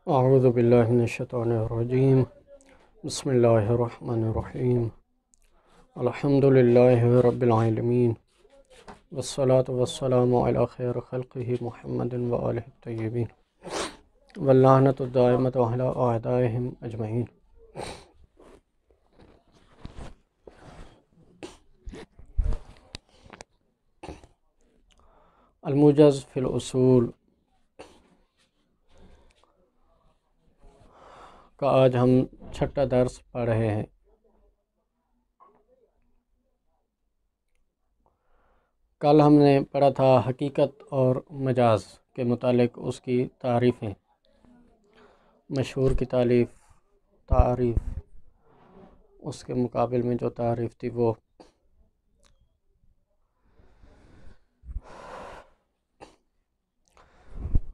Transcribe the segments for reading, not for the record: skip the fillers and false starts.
اعوذ باللہ من الشیطان الرجیم بسم اللہ الرحمن الرحیم الحمد للہ رب العالمین والصلاة والسلام علی خیر خلقہ محمد وآلہ الطیبین واللعنۃ الدائمۃ علی اعدائہم اجمعین۔ الموجز فی الاصول کا آج ہم چھٹا درس پڑھ رہے ہیں۔ کل ہم نے پڑھا تھا حقیقت اور مجاز کے متعلق اس کی تعریفیں، مشہور کی تعریف اس کے مقابل میں جو تعریف تھی وہ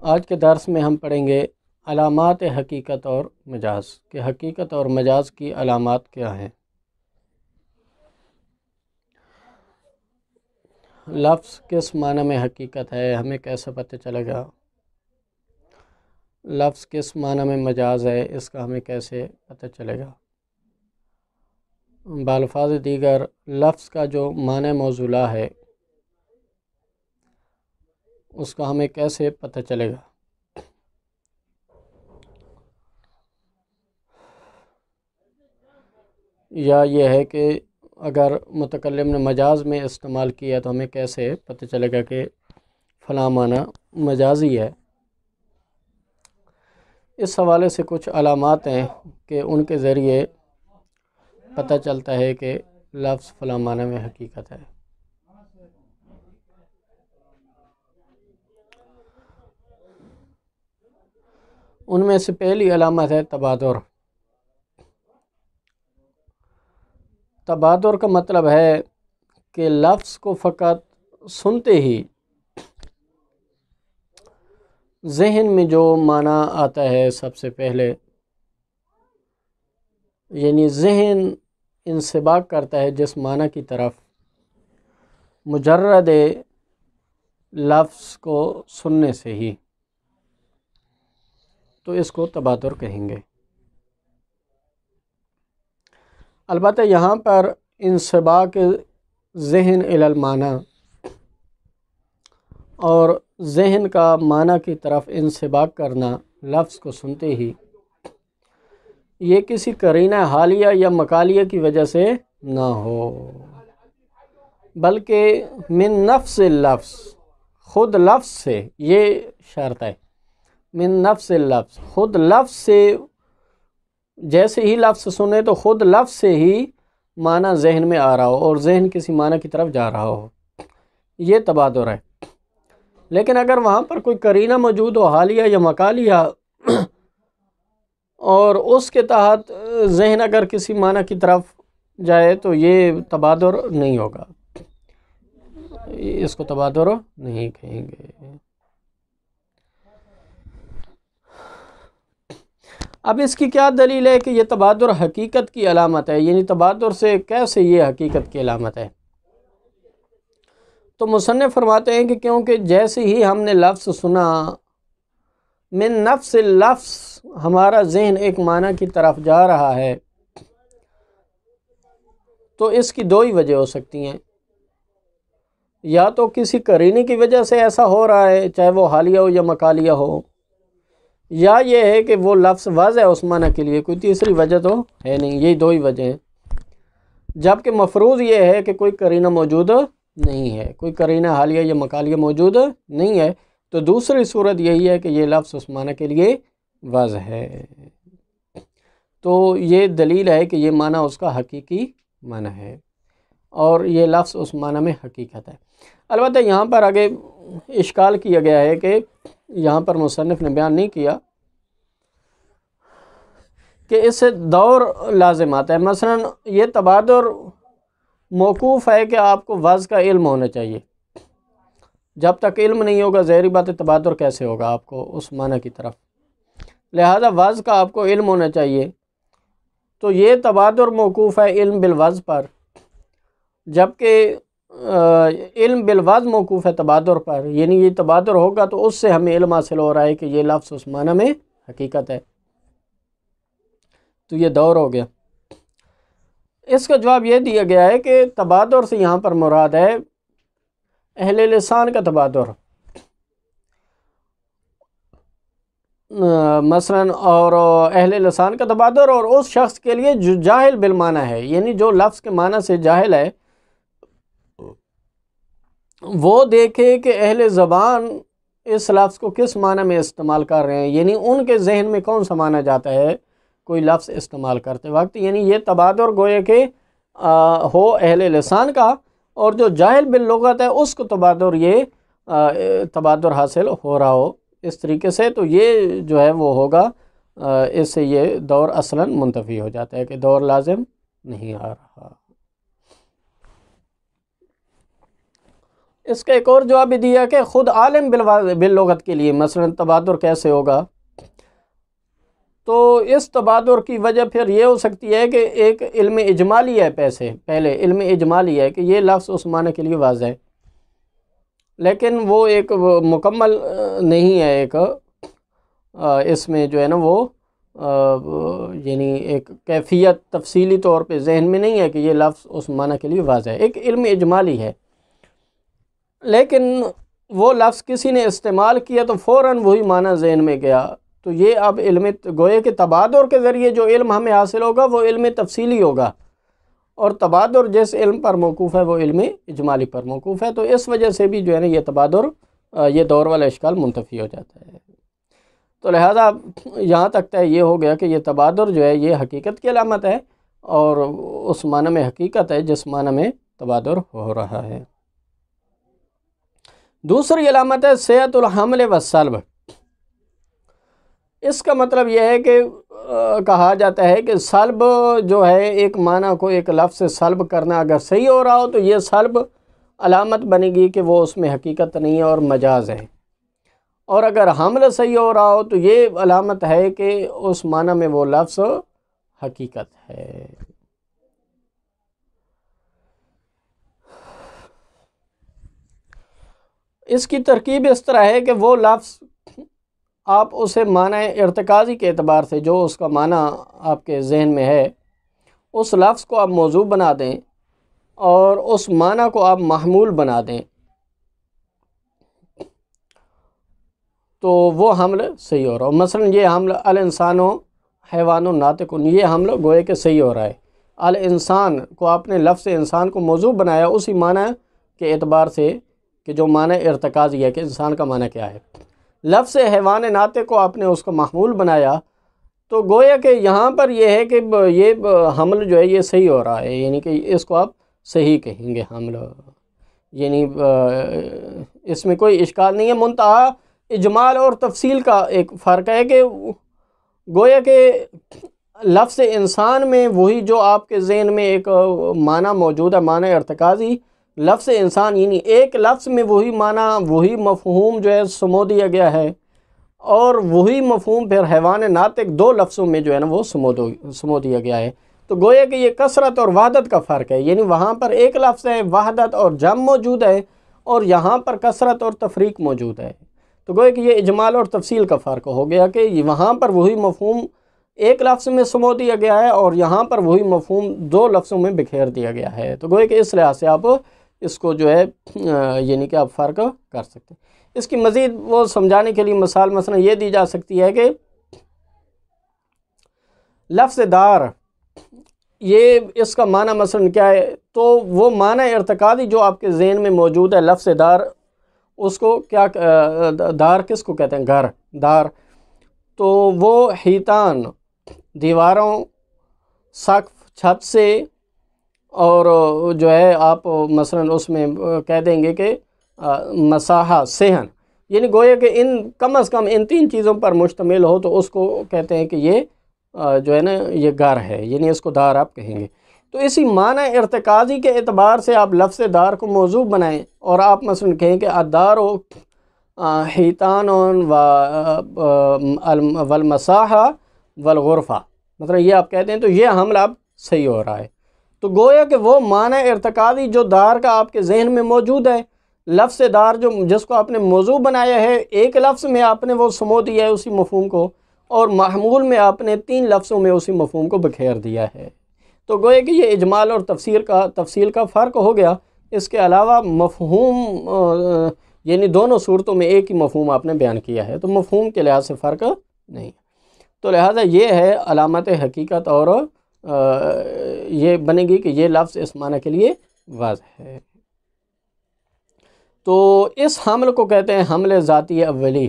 آج کے درس میں ہم پڑھیں گے علامات حقیقت اور مجاز، کہ حقیقت اور مجاز کی علامات کیا ہیں۔ لفظ کس معنی میں حقیقت ہے ہمیں کیسے پتہ چلے گا، لفظ کس معنی میں مجاز ہے اس کا ہمیں کیسے پتہ چلے گا، بالفاظ دیگر لفظ کا جو معنی موصولہ ہے اس کا ہمیں کیسے پتہ چلے گا۔ یا یہ ہے کہ اگر متکلم نے مجاز میں استعمال کیا تو ہمیں کیسے پتہ چلے گا کہ فلاں معنی مجازی ہے۔ اس حوالے سے کچھ علامات ہیں کہ ان کے ذریعے پتہ چلتا ہے کہ لفظ فلاں معنی میں حقیقت ہے۔ ان میں سے پہلی علامت ہے تبادر۔ تبادر کا مطلب ہے کہ لفظ کو فقط سنتے ہی ذہن میں جو معنی آتا ہے سب سے پہلے، یعنی ذہن انصباغ کرتا ہے جس معنی کی طرف مجرد لفظ کو سننے سے ہی، تو اس کو تبادر کہیں گے۔ البتہ یہاں پر انصباغ ذہن الی المعنی اور ذہن کا معنی کی طرف انصباغ کرنا لفظ کو سنتے ہی، یہ کسی قرینہ حالیہ یا مقالیہ کی وجہ سے نہ ہو، بلکہ من نفس اللفظ، خود لفظ سے، یہ شرط ہے، من نفس اللفظ، خود لفظ سے، جیسے ہی لفظ سنے تو خود لفظ سے ہی معنی ذہن میں آ رہا ہو اور ذہن کسی معنی کی طرف جا رہا ہو، یہ تبادر ہے۔ لیکن اگر وہاں پر کوئی قرینہ موجود ہو حالیہ یا مقالیہ اور اس کے تحت ذہن اگر کسی معنی کی طرف جائے تو یہ تبادر نہیں ہوگا، اس کو تبادر نہیں کہیں گے۔ اب اس کی کیا دلیل ہے کہ یہ تبادر حقیقت کی علامت ہے، یعنی تبادر سے کیسے یہ حقیقت کی علامت ہے؟ تو مصنف فرماتے ہیں کہ کیونکہ جیسے ہی ہم نے لفظ سنا، من نفس اللفظ، ہمارا ذہن ایک معنی کی طرف جا رہا ہے، تو اس کی دو ہی وجہ ہو سکتی ہیں، یا تو کسی قرینے کی وجہ سے ایسا ہو رہا ہے، چاہے وہ حالیہ ہو یا مقالیہ ہو، یا یہ ہے کہ وہ لفظ واضح ہے اس معنی کے لیے، کوئی تیسری وجہ تو ہے نہیں، یہی دو ہی وجہ ہیں۔ جبکہ مفروض یہ ہے کہ کوئی قرینہ موجود نہیں ہے، کوئی قرینہ حالیہ یا مقالیہ موجود نہیں ہے، تو دوسری صورت یہی ہے کہ یہ لفظ اس معنی کے لیے واضح ہے، تو یہ دلیل ہے کہ یہ معنی اس کا حقیقی معنی ہے اور یہ لفظ اس معنی میں حقیقت ہے۔ البتہ یہاں پر آگے اشکال کیا گیا ہے کہ یہاں پر مصنف نے بیان نہیں کیا کہ اس سے دور لازم آتا ہے۔ مثلا یہ تبادر موقوف ہے کہ آپ کو وضع کا علم ہونا چاہیے، جب تک علم نہیں ہوگا ظاہری بات ہے تبادر کیسے ہوگا آپ کو اس معنی کی طرف، لہذا وضع کا آپ کو علم ہونا چاہیے، تو یہ تبادر موقوف ہے علم بالوضع پر، جبکہ علم بالوضع موقوف ہے تبادر پر، یعنی یہ تبادر ہوگا تو اس سے ہمیں علم حاصل ہو رہا ہے کہ یہ لفظ اس معنی میں حقیقت ہے، تو یہ دور ہو گیا۔ اس کا جواب یہ دیا گیا ہے کہ تبادر سے یہاں پر مراد ہے اہل لسان کا تبادر، مثلا، اور اہل لسان کا تبادر، اور اس شخص کے لیے جو جاہل بالمعنی ہے، یعنی جو لفظ کے معنی سے جاہل ہے، وہ دیکھے کہ اہل زبان اس لفظ کو کس معنی میں استعمال کر رہے ہیں، یعنی ان کے ذہن میں کون سا معنی جاتا ہے کوئی لفظ استعمال کرتے وقت، یعنی یہ تبادر گوئے کہ ہو اہل لسان کا، اور جو جاہل باللغت ہے اس کو تبادر، یہ تبادر حاصل ہو رہا ہو اس طریقے سے، تو یہ جو ہے وہ ہوگا، اس سے یہ دور اصلاً منتفی ہو جاتا ہے کہ دور لازم نہیں آ رہا۔ اس کا ایک اور جواب بھی دیا کہ خود عالم باللغت کے لیے مثلا تبادر کیسے ہوگا، تو اس تبادر کی وجہ پھر یہ ہو سکتی ہے کہ ایک علم اجمالی ہے، پہلے علم اجمالی ہے کہ یہ لفظ اس معنی کے لیے واضح ہے، لیکن وہ ایک مکمل نہیں ہے، ایک اس میں جو ہے نا وہ یعنی ایک کیفیت تفصیلی طور پہ ذہن میں نہیں ہے کہ یہ لفظ اس معنی کے لیے واضح ہے، ایک علم اجمالی ہے، لیکن وہ لفظ کسی نے استعمال کیا تو فوراً وہی معنی ذہن میں گیا، تو یہ اب علم گوئے کہ تبادر کے ذریعے جو علم ہمیں حاصل ہوگا وہ علم تفصیلی ہوگا، اور تبادر جس علم پر موقوف ہے وہ علم اجمالی پر موقوف ہے، تو اس وجہ سے بھی جو ہے نا یہ تبادر، یہ دور والا اشکال منتفی ہو جاتا ہے۔ تو لہذا یہاں تک طے یہ ہو گیا کہ یہ تبادر جو ہے یہ حقیقت کی علامت ہے، اور اس معنی میں حقیقت ہے جس معنی میں تبادر ہو رہا ہے۔ دوسری علامت ہے صحت الحمل والسلب۔ اس کا مطلب یہ ہے کہ کہا جاتا ہے کہ سلب جو ہے ایک معنی کو ایک لفظ سے سلب کرنا اگر صحیح ہو رہا ہو تو یہ سلب علامت بنے گی کہ وہ اس میں حقیقت نہیں ہے اور مجاز ہے، اور اگر حمل صحیح ہو رہا ہو تو یہ علامت ہے کہ اس معنی میں وہ لفظ حقیقت ہے۔ اس کی ترکیب اس طرح ہے کہ وہ لفظ آپ اسے معنی ارتکازی کے اعتبار سے جو اس کا معنی آپ کے ذہن میں ہے اس لفظ کو آپ موضوع بنا دیں اور اس معنی کو آپ محمول بنا دیں، تو وہ حمل صحیح ہو رہا ہو۔ مثلا یہ حمل الانسان حیوان ناطق، یہ حمل گوئے کہ صحیح ہو رہا ہے، الانسان کو آپ نے لفظ انسان کو موضوع بنایا اسی معنی کے اعتبار سے کہ جو معنی ارتکازی ہے کہ انسان کا معنی کیا ہے، لفظ حیوان ناطق کو آپ نے اس کو محمول بنایا، تو گویا کہ یہاں پر یہ ہے کہ یہ حمل جو ہے یہ صحیح ہو رہا ہے، یعنی کہ اس کو آپ صحیح کہیں گے حمل، یعنی اس میں کوئی اشکال نہیں ہے۔ منتہا اجمال اور تفصیل کا ایک فرق ہے کہ گویا کہ لفظ انسان میں وہی جو آپ کے ذہن میں ایک معنی موجود ہے، معنی ارتکازی، لفظ انسان یعنی ایک لفظ میں وہی معنی وہی مفہوم جو ہے سمو دیا گیا ہے، اور وہی مفہوم پھر حیوان ناطق دو لفظوں میں جو ہے نا وہ سمو دیا گیا ہے، تو گویا کہ یہ کثرت اور وحدت کا فرق ہے، یعنی وہاں پر ایک لفظ ہے وحدت اور جمع موجود ہے، اور یہاں پر کثرت اور تفریق موجود ہے، تو گویا کہ یہ اجمال اور تفصیل کا فرق ہو گیا کہ وہاں پر وہی مفہوم ایک لفظ میں سمو دیا گیا ہے اور یہاں پر وہی مفہوم دو لفظوں میں بکھیر دیا گیا ہے، تو گویا کہ اس لحاظ سے آپ اس کو جو ہے یعنی کہ آپ فرق کر سکتے ہیں۔ اس کی مزید وہ سمجھانے کے لیے مثال مثلا یہ دی جا سکتی ہے کہ لفظ دار، یہ اس کا معنی مثلا کیا ہے، تو وہ معنی ارتکازی جو آپ کے ذہن میں موجود ہے لفظ دار، اس کو کیا دار کس کو کہتے ہیں، گھر دار، تو وہ حیطان دیواروں، سقف چھت سے، اور جو ہے آپ مثلا اس میں کہہ دیں گے کہ مساحہ صحن، یعنی گویا کہ ان کم از کم ان تین چیزوں پر مشتمل ہو تو اس کو کہتے ہیں کہ یہ جو ہے نا یہ گھر ہے، یعنی اس کو دار آپ کہیں گے۔ تو اسی معنی ارتکازی کے اعتبار سے آپ لفظ دار کو موضوع بنائیں اور آپ مثلا کہیں کہ الدار حیطان والمساحہ والغرفہ، مطلب یہ آپ کہتے ہیں تو یہ حمل اب صحیح ہو رہا ہے، تو گویا کہ وہ معنی ارتکازی جو دار کا آپ کے ذہن میں موجود ہے، لفظ دار جو جس کو آپ نے موضوع بنایا ہے، ایک لفظ میں آپ نے وہ سمو دیا ہے اسی مفہوم کو، اور محمول میں آپ نے 3 لفظوں میں اسی مفہوم کو بکھیر دیا ہے۔ تو گویا کہ یہ اجمال اور تفصیل کا فرق ہو گیا۔ اس کے علاوہ مفہوم یعنی دونوں صورتوں میں ایک ہی مفہوم آپ نے بیان کیا ہے، تو مفہوم کے لحاظ سے فرق نہیں۔ تو لہٰذا یہ ہے علامت حقیقت، اور یہ بنے گی کہ یہ لفظ اس معنی کے لیے واضح ہے۔ تو اس حمل کو کہتے ہیں حمل ذاتی اولی،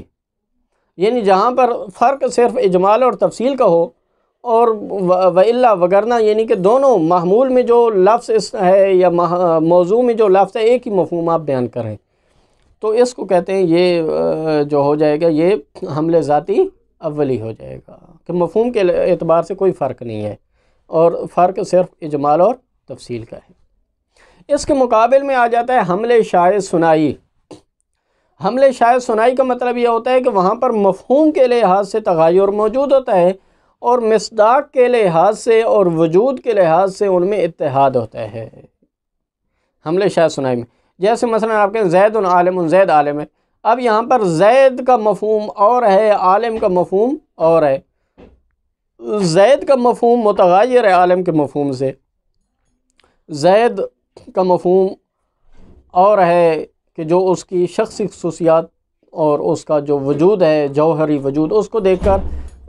یعنی جہاں پر فرق صرف اجمال اور تفصیل کا ہو، اور وَإِلَّا وگرنہ یعنی کہ دونوں محمول میں جو لفظ ہے یا موضوع میں جو لفظ ہے ایک ہی مفہوم آپ بیان کریں، تو اس کو کہتے ہیں یہ جو ہو جائے گا یہ حمل ذاتی اولی ہو جائے گا، کہ مفہوم کے اعتبار سے کوئی فرق نہیں ہے، اور فرق صرف اجمال اور تفصیل کا ہے۔ اس کے مقابل میں آ جاتا ہے حمل شائع ثنائی۔ حمل شائع ثنائی کا مطلب یہ ہوتا ہے کہ وہاں پر مفہوم کے لحاظ سے تغیر موجود ہوتا ہے، اور مصداق کے لحاظ سے اور وجود کے لحاظ سے ان میں اتحاد ہوتا ہے حمل شائع ثنائی میں۔ جیسے مثلا آپ کہیں زید عالم، زید عالم ہے، اب یہاں پر زید کا مفہوم اور ہے، عالم کا مفہوم اور ہے۔ زید کا مفہوم متغیر ہے عالم کے مفہوم سے، زید کا مفہوم اور ہے کہ جو اس کی شخصی خصوصیات اور اس کا جو وجود ہے، جوہری وجود، اس کو دیکھ کر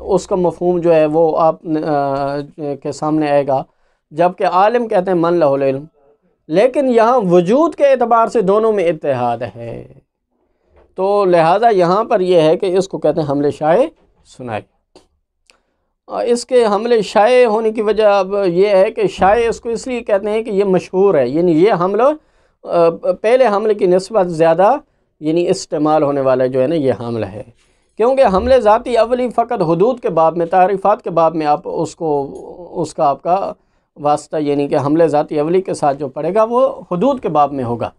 اس کا مفہوم جو ہے وہ آپ کے سامنے آئے گا، جبکہ عالم کہتے ہیں من لہ العلم، لیکن یہاں وجود کے اعتبار سے دونوں میں اتحاد ہے۔ تو لہٰذا یہاں پر یہ ہے کہ اس کو کہتے ہیں حمل شائع ثنائی۔ اس کے حمل شائع ہونے کی وجہ اب یہ ہے کہ شائع اس کو اس لیے کہتے ہیں کہ یہ مشہور ہے، یعنی یہ حمل پہلے حمل کی نسبت زیادہ یعنی استعمال ہونے والا جو ہے نا یہ حمل ہے، کیونکہ حمل ذاتی اولی فقط حدود کے باب میں، تعریفات کے باب میں آپ اس کا آپ کا واسطہ یعنی کہ حمل ذاتی اولی کے ساتھ جو پڑے گا وہ حدود کے باب میں ہوگا،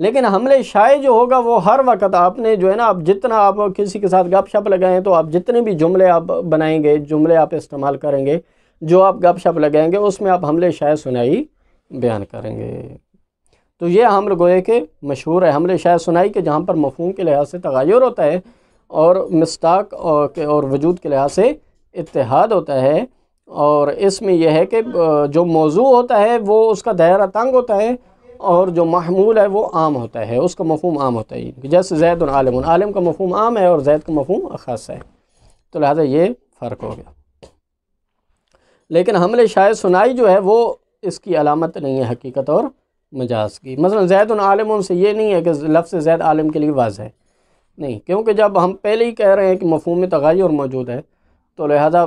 لیکن حمل شائع جو ہوگا وہ ہر وقت آپ نے جو ہے نا، آپ جتنا آپ کسی کے ساتھ گپ شپ لگائیں تو آپ جتنے بھی جملے آپ بنائیں گے، جملے آپ استعمال کریں گے، جو آپ گپ شپ لگائیں گے اس میں آپ حمل شائع ثنائی بیان کریں گے۔ تو یہ حمل گوئے کہ مشہور ہے حمل شائع ثنائی کے، جہاں پر مفہوم کے لحاظ سے تغیر ہوتا ہے اور مصداق اور وجود کے لحاظ سے اتحاد ہوتا ہے، اور اس میں یہ ہے کہ جو موضوع ہوتا ہے وہ اس کا دائرہ تنگ ہوتا ہے، اور جو محمول ہے وہ عام ہوتا ہے، اس کا مفہوم عام ہوتا ہے، جیسے زید عالم، عالم کا مفہوم عام ہے اور زید کا مفہوم خاص ہے، تو لہذا یہ فرق ہو گیا۔ لیکن حمل شائع ثنائی جو ہے وہ اس کی علامت نہیں ہے حقیقت اور مجاز کی۔ مثلا زید عالم سے یہ نہیں ہے کہ لفظ زید عالم کے لیے واضح ہے، نہیں، کیونکہ جب ہم پہلے ہی کہہ رہے ہیں کہ مفہوم میں تغیر موجود ہے، تو لہذا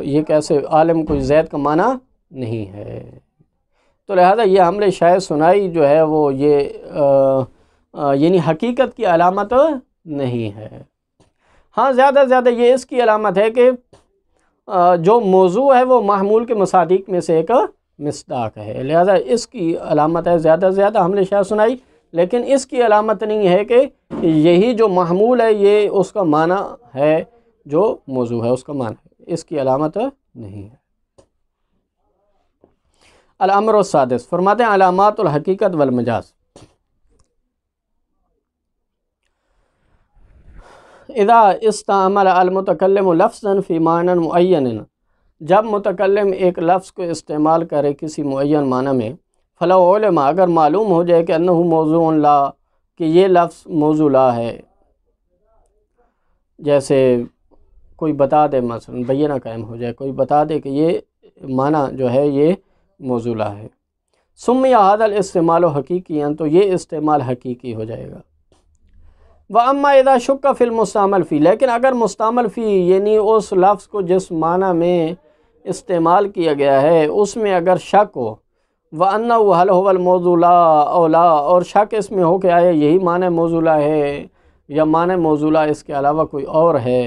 یہ کیسے عالم کوئی زید کا معنی نہیں ہے، تو لہذا یہ حمل شائع ثنائی جو ہے وہ یہ یعنی حقیقت کی علامت نہیں ہے۔ ہاں زیادہ سے زیادہ یہ اس کی علامت ہے کہ جو موضوع ہے وہ محمول کے مصادیق میں سے ایک مصداق ہے، لہذا اس کی علامت ہے زیادہ سے زیادہ حمل شائع ثنائی، لیکن اس کی علامت نہیں ہے کہ یہی جو محمول ہے یہ اس کا معنی ہے، جو موضوع ہے اس کا معنی ہے، اس کی علامت نہیں ہے۔ الامر السادس، فرماتے ہیں علامات الحقیقت والمجاز۔ اذا استعمل المتکلم لفظا فی معنی معین، جب متکلم ایک لفظ کو استعمال کرے کسی معین معنی میں، فلو علم، اگر معلوم ہو جائے کہ انہ موضوع لا، کہ یہ لفظ موضوع لا ہے، جیسے کوئی بتا دے، مثلا بینہ قائم ہو جائے، کوئی بتا دے کہ یہ معنی جو ہے یہ موضوع لا ہے، سمی ھذا الاستعمال حقیقی، تو یہ استعمال حقیقی ہو جائے گا۔ وَأَمَّا إِذَا شُكَّ فِي الْمُسْتَعْمَلِ فِي، لیکن اگر مستعمل فی یعنی اس لفظ کو جس معنی میں استعمال کیا گیا ہے اس میں اگر شک ہو، وَأَنَّهُ هَلْ هُوَ الْمَوْضُوعُ لَا أَوْ لَا، اور شک اس میں ہو کہ آیا یہی معنی موضوع لا ہے یا معنی موضوع لا اس کے علاوہ کوئی اور ہے،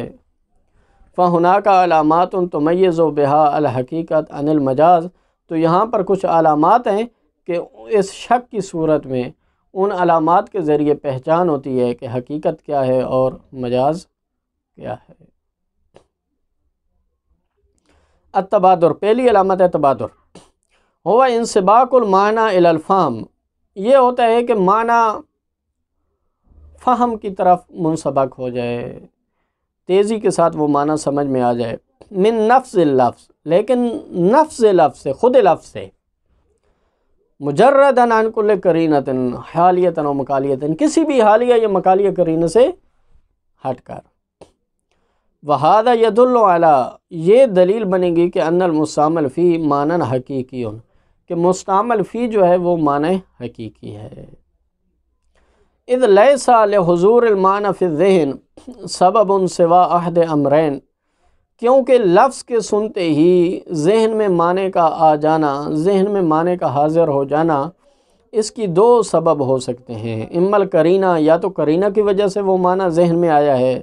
فَهُنَاكَ عَلَامَاتٌ تُمَيِّزُ بِهَا الْحَقِيقَةَ عَنِ الْمَجَاز، تو یہاں پر کچھ علامات ہیں کہ اس شک کی صورت میں ان علامات کے ذریعے پہچان ہوتی ہے کہ حقیقت کیا ہے اور مجاز کیا ہے۔ التبادر، پہلی علامت ہے تبادر، ہوا انسباق المعنی الی الفہم، یہ ہوتا ہے کہ معنی فہم کی طرف منسبق ہو جائے، تیزی کے ساتھ وہ معنی سمجھ میں آ جائے۔ من نفس اللفظ، لیکن نفس لفظ سے، خود لفظ سے، مجرداً عن کل قرینۃ حالیۃ و مقالیۃ، کسی بھی حالیہ یا مقالیہ قرینہ سے ہٹ کر۔ وہذا یدل علی، یہ دلیل بنے گی کہ ان المستعمل فی معنی حقیقی، کہ مستعمل فی جو ہے وہ معنی حقیقی ہے۔ اذ لیس لحضور المعنی فی الذہن سبب سوا احد امرین، کیونکہ لفظ کے سنتے ہی ذہن میں معنی کا آ جانا، ذہن میں معنی کا حاضر ہو جانا، اس کی دو سبب ہو سکتے ہیں۔ اما القرینہ، یا تو قرینہ کی وجہ سے وہ معنی ذہن میں آیا ہے،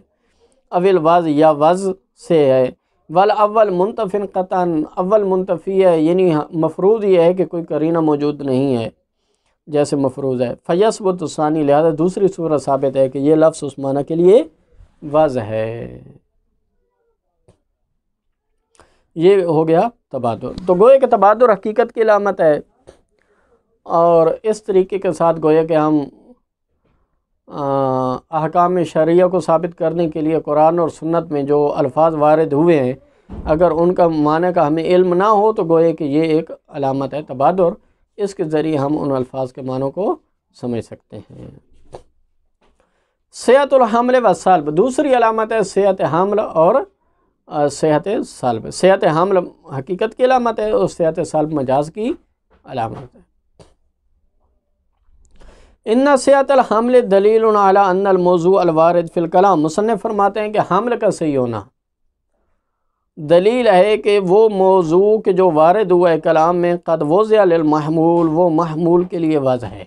اول وضع، یا وضع سے ہے، والاول منتف قطعا، اول منتفی ہے، یعنی مفروض یہ ہے کہ کوئی قرینہ موجود نہیں ہے جیسے مفروض ہے، فیثبت الثانی، لہذا دوسری صورت ثابت ہے کہ یہ لفظ اس معنی کے لیے وضع ہے۔ یہ ہو گیا تبادر۔ تو گویا کہ تبادر حقیقت کی علامت ہے، اور اس طریقے کے ساتھ گویا کہ ہم احکام شرعیہ کو ثابت کرنے کے لیے قرآن اور سنت میں جو الفاظ وارد ہوئے ہیں، اگر ان کا معنی کا ہمیں علم نہ ہو تو گویا کہ یہ ایک علامت ہے تبادر، اس کے ذریعے ہم ان الفاظ کے معنوں کو سمجھ سکتے ہیں۔ صحت الحمل و سلب، دوسری علامت ہے صحت حمل اور صحت سلب۔ صحت حمل حقیقت کی علامت ہے، اور صحت سلب مجاز کی علامت ہے۔ ان صحت الحمل دلیل علی ان الموضوع الوارد فی الکلام، مصنف فرماتے ہیں کہ حمل کا صحیح ہونا دلیل ہے کہ وہ موضوع کے جو وارد ہوا ہے کلام میں، قد وضع للمحمول، وہ محمول کے لیے وضع ہے۔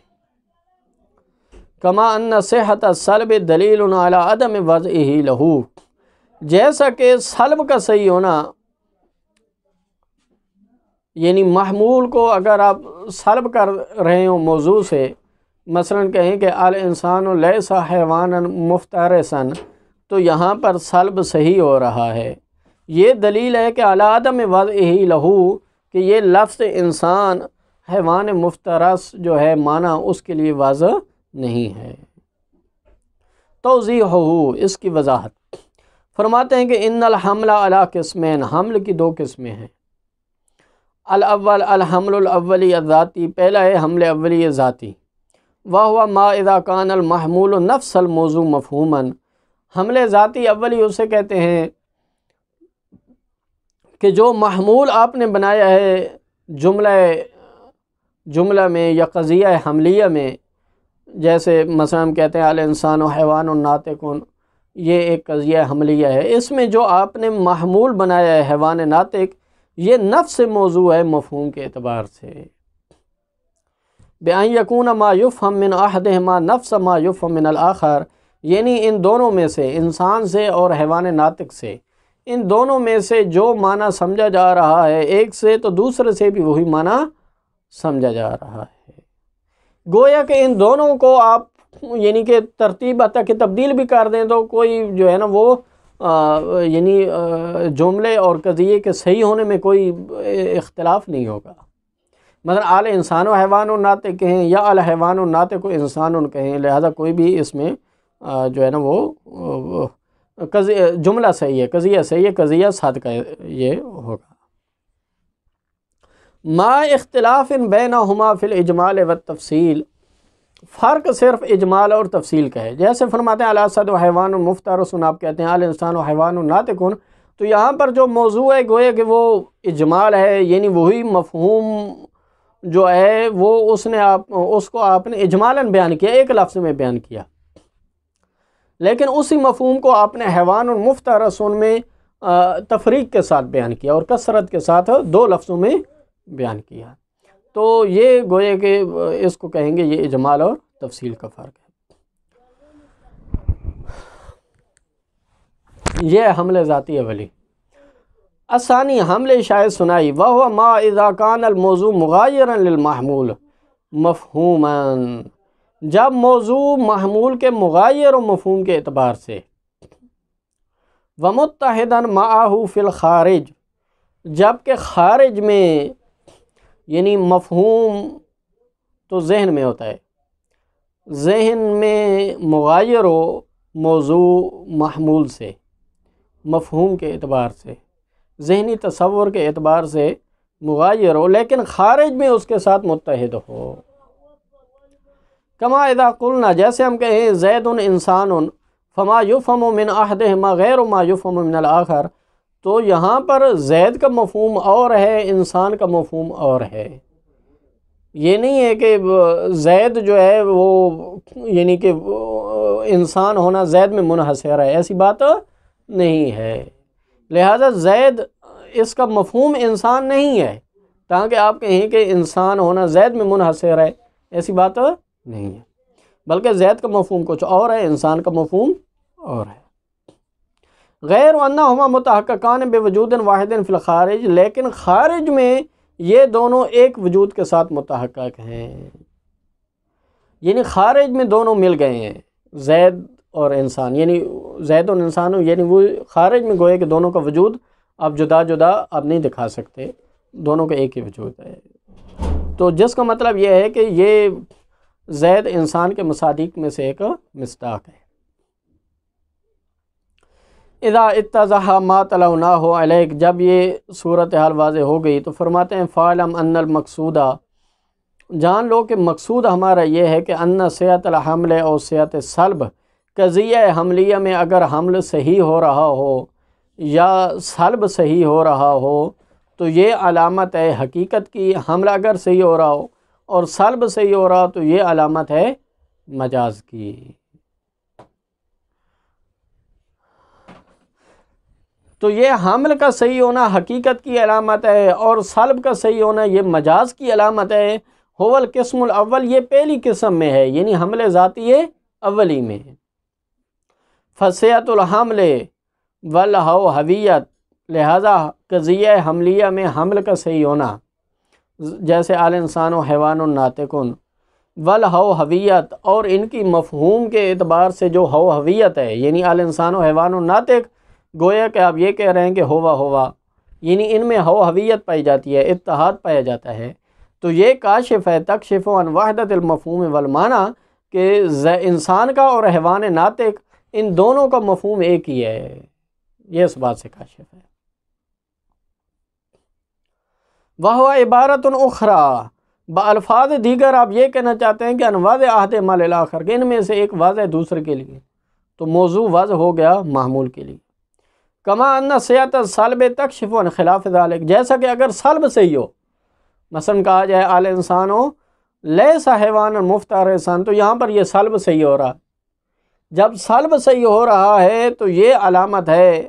کما ان صحت السلب دلیل علی عدم وضعہ لہ، جیسا کہ سلب کا صحیح ہونا، یعنی محمول کو اگر آپ سلب کر رہے ہوں موضوع سے، مثلا کہیں کہ الانسان لیس حیوانا مفترسا، تو یہاں پر سلب صحیح ہو رہا ہے، یہ دلیل ہے کہ علی عدم وضعہ لہ، کہ یہ لفظ انسان حیوان مفترس جو ہے معنی اس کے لیے واضح نہیں ہے۔ توضیحہ، اس کی وضاحت فرماتے ہیں کہ ان الحمل علی قسمین، حمل کی دو قسمیں ہیں۔ الاول الحمل الاولی الذاتی، پہلا ہے حمل اولی ذاتی، وہو ما اذا کان المحمول نفس الموضوع مفہوما، حمل ذاتی اولی اسے کہتے ہیں کہ جو محمول آپ نے بنایا ہے جملہ میں یا قضیہ حملیہ میں، جیسے مثلا ہم کہتے ہیں الانسان حیوان ناطق، یہ ایک قضیہ حملیہ ہے، اس میں جو آپ نے محمول بنایا ہے حیوان ناطق، یہ نفس موضوع ہے مفہوم کے اعتبار سے۔ بأن یکون ما یفہم من احدہما نفس ما یفہم من الآخر، یعنی ان دونوں میں سے، انسان سے اور حیوان ناطق سے، ان دونوں میں سے جو معنی سمجھا جا رہا ہے ایک سے، تو دوسرے سے بھی وہی معنی سمجھا جا رہا ہے۔ گویا کہ ان دونوں کو آپ یعنی کہ ترتیب حتیٰ کہ تبدیل بھی کر دیں تو کوئی جو ہے نا وہ یعنی جملے اور قضیے کے صحیح ہونے میں کوئی اختلاف نہیں ہوگا۔ مثلا الانسان و حیوان و ناطق کہیں یا الحیوان و ناطق و انسان کہیں، لہذا کوئی بھی اس میں جو ہے نا وہ جملہ صحیح ہے، قضیہ صحیح ہے، قضیہ صادقہ یہ ہوگا۔ ما اختلاف بینہما فی الاجمال والتفصیل، فرق صرف اجمال اور تفصیل کا ہے۔ جیسے فرماتے ہیں الاسد و حیوان مفترس، آپ کہتے ہیں الانسان و حیوان ناطق، تو یہاں پر جو موضوع ہے گویا کہ وہ اجمال ہے، یعنی وہی مفہوم جو ہے وہ اس کو آپ نے اجمالاً بیان کیا، ایک لفظ میں بیان کیا، لیکن اسی مفہوم کو آپ نے حیوان مفترس میں تفریق کے ساتھ بیان کیا اور کثرت کے ساتھ دو لفظوں میں بیان کیا۔ تو یہ گویا کہ اس کو کہیں گے یہ اجمال اور تفصیل کا فرق ہے۔ یہ حمل ذاتی اولی۔ الثانی حمل شاید سنائی، وہو ما اذا کان الموضوع مغایرا للمحمول مفہوما، جب موضوع محمول کے مغایر و مفہوم کے اعتبار سے، ومتحدا معه فی الخارج، جبکہ خارج میں، یعنی مفہوم تو ذہن میں ہوتا ہے، ذہن میں مغایر ہو موضوع محمول سے، مفہوم کے اعتبار سے، ذہنی تصور کے اعتبار سے مغایر ہو لیکن خارج میں اس کے ساتھ متحد ہو۔ کما اذا قلنا، جیسے ہم کہیں زید انسان فما یفہم من احدہما غیر ما یفہم من الآخر، تو یہاں پر زید کا مفہوم اور ہے، انسان کا مفہوم اور ہے۔ یہ نہیں ہے کہ زید جو ہے وہ یعنی کہ انسان ہونا زید میں منحصر ہے، ایسی بات نہیں ہے۔ لہذا زید اس کا مفہوم انسان نہیں ہے، تاکہ آپ کہیں کہ انسان ہونا زید میں منحصر ہے، ایسی بات نہیں ہے، بلکہ زید کا مفہوم کچھ اور ہے، انسان کا مفہوم اور ہے۔ غیر انہما متحققان بوجود واحد فی الخارج، لیکن خارج میں یہ دونوں ایک وجود کے ساتھ متحقق ہیں، یعنی خارج میں دونوں مل گئے ہیں، زید اور انسان، یعنی زید اور انسان، یعنی وہ خارج میں گوئے کہ دونوں کا وجود آپ جدا جدا آپ نہیں دکھا سکتے، دونوں کا ایک ہی وجود ہے۔ تو جس کا مطلب یہ ہے کہ یہ زید انسان کے مصادیق میں سے ایک مصداق ہے۔ اذا اتضح ما تلوناہ علیک، جب یہ صورتحال واضح ہو گئی تو فرماتے ہیں فاعلم ان المقصودہ، جان لو کہ مقصود ہمارا یہ ہے کہ ان صحت الحمل اور صحت سلب، قضیہ حملیہ میں اگر حمل صحیح ہو رہا ہو یا سلب صحیح ہو رہا ہو تو یہ علامت ہے حقیقت کی، حمل اگر صحیح ہو رہا ہو اور سلب صحیح ہو رہا تو یہ علامت ہے مجاز کی۔ تو یہ حمل کا صحیح ہونا حقیقت کی علامت ہے اور سلب کا صحیح ہونا یہ مجاز کی علامت ہے۔ هو القسم الاول، یہ پہلی قسم میں ہے، یعنی حمل ذاتی اولی میں۔ فصیحت الحمل والحویت، لہذا قضیہ حملیہ میں حمل کا صحیح ہونا، جیسے الانسان و حیوان ناطقن والحویت، اور ان کی مفہوم کے اعتبار سے جو حویت ہے، یعنی الانسان و حیوان ناطق، گویا کہ آپ یہ کہہ رہے ہیں کہ ہوا، یعنی ان میں حویت پائی جاتی ہے، اتحاد پایا جاتا ہے، تو یہ کاشف ہے تکشف عن وحدت المفہوم والمعنی، کہ انسان کا اور حیوان ناطق ان دونوں کا مفہوم ایک ہی ہے، یہ اس بات سے کاشف ہے۔ وہو عبارت اخری، بألفاظ دیگر آپ یہ کہنا چاہتے ہیں کہ ان واضح عہد ما للآخر، کہ ان میں سے ایک واضح دوسرے کے لیے، تو موضوع واضح ہو گیا محمول کے لیے۔ کما ان صحت السلب تکشف عن خلاف ذلک، جیسا کہ اگر سلب صحیح ہو، مثلا کہا جائے الانسان لیس حیوان مفترسا، تو یہاں پر یہ سلب صحیح ہو رہا، جب سلب صحیح ہو رہا ہے تو یہ علامت ہے،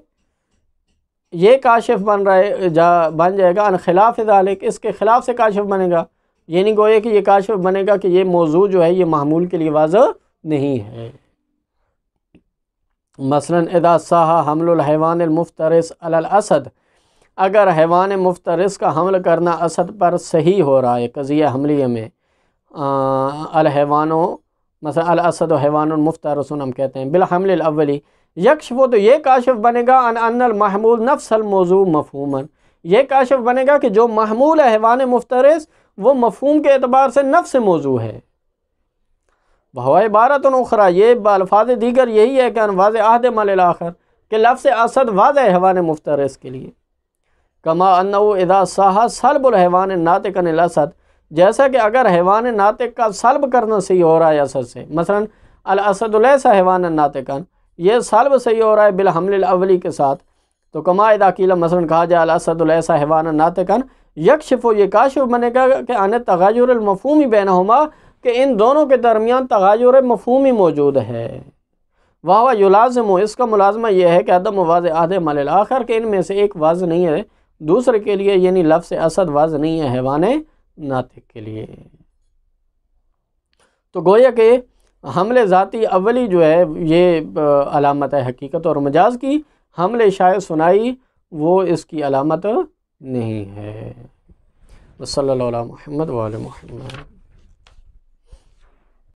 یہ کاشف بن جائے گا، ان خلاف ذالک، اس کے خلاف سے کاشف بنے گا، یعنی گوئے کہ یہ کاشف بنے گا کہ یہ موضوع جو ہے یہ محمول کے لیے واضح نہیں ہے۔ مثلا اذا صح حمل الحیوان المفترس علی الاسد، اگر حیوان مفترس کا حمل کرنا اسد پر صحیح ہو رہا ہے قضیہ حملیہ میں، الحیوانوں مثلا الاسد و حیوان مفترس ہم کہتے ہیں، بالحمل الاولی یکشف، تو یہ کاشف بنے گا ان المحمول نفس الموضوع مفہوما، یہ کاشف بنے گا کہ جو محمول ہے حیوان مفترس وہ مفہوم کے اعتبار سے نفس موضوع ہے۔ وہو عبارت اخری، یہ بالفاظ دیگر یہی ہے کہ ان واضح عہد ما للآخر، کہ لفظ اسد واضح ہے حیوان مفترس کے لیے۔ کما انہ اذا صح سلب الحیوان الناطق عن الاسد، جیسا کہ اگر حیوان ناطق کا سلب کرنا صحیح ہو رہا ہے اسد سے، مثلا الاسد لیس حیوان ناطقا، یہ سلب صحیح ہو رہا ہے بالحمل الاولی کے ساتھ، تو کما اذا قیل، مثلا کہا جائے الاسد لیس حیوان ناطقا، یکشف، یہ کاشف بنے گا کہ ان تغیر المفہوم بینہما، کہ ان دونوں کے درمیان تغیر مفہومی موجود ہے۔ وہو یلازم، اس کا ملازمہ یہ ہے کہ عدم واضح عہد ما للآخر، کہ ان میں سے ایک واضح نہیں ہے دوسرے کے لیے، یعنی لفظ اسد واضح نہیں ہے حیوان ناطق کے لیے۔ تو گویا کہ حمل ذاتی اولی جو ہے یہ علامت ہے حقیقت اور مجاز کی، حمل شائع ثنائی وہ اس کی علامت نہیں ہے۔ صلی اللہ علیہ محمد وآل محمد۔